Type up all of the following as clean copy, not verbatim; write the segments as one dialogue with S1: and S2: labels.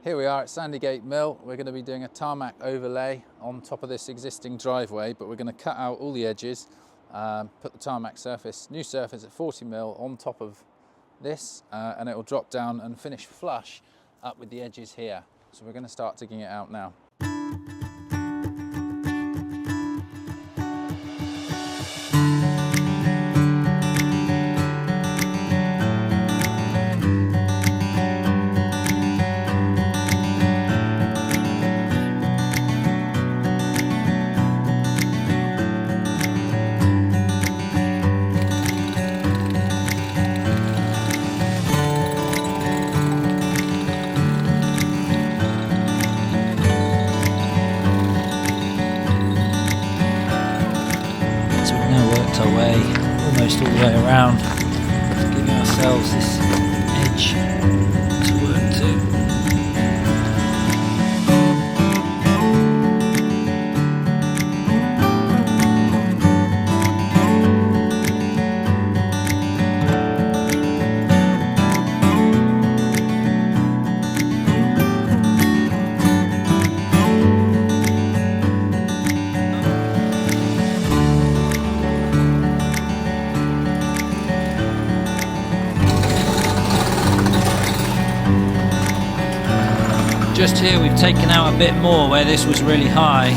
S1: Here we are at Sandygate Mill. We're going to be doing a tarmac overlay on top of this existing driveway, but we're going to cut out all the edges, put the tarmac surface, new surface at 40mm on top of this, and it will drop down and finish flush up with the edges here. So we're going to start digging it out now. Our way almost all the way around, giving ourselves this edge to work to. Just here we've taken out a bit more where this was really high,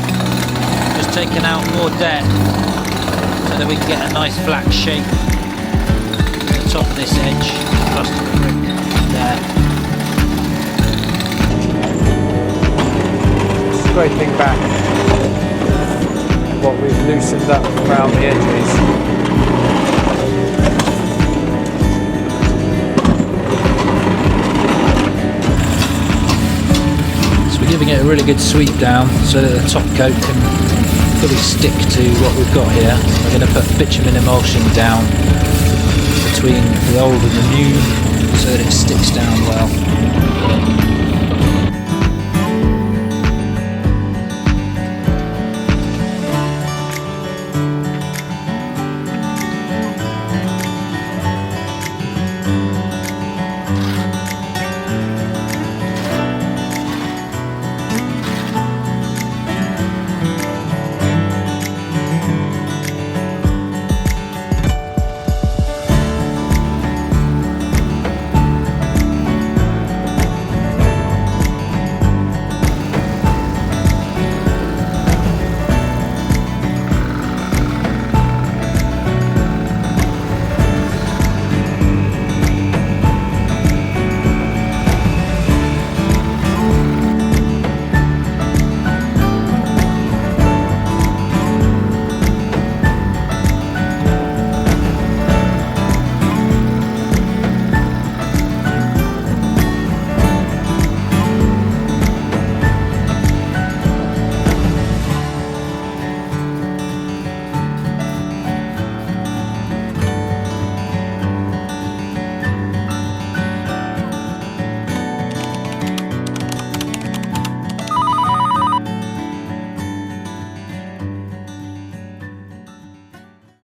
S1: just taken out more depth so that we can get a nice flat shape at the top of this edge, plus the brick there. Scraping back what we've loosened up around the edges. Giving it a really good sweep down so that the top coat can fully stick to what we've got here. We're going to put bitumen emulsion down between the old and the new so that it sticks down well.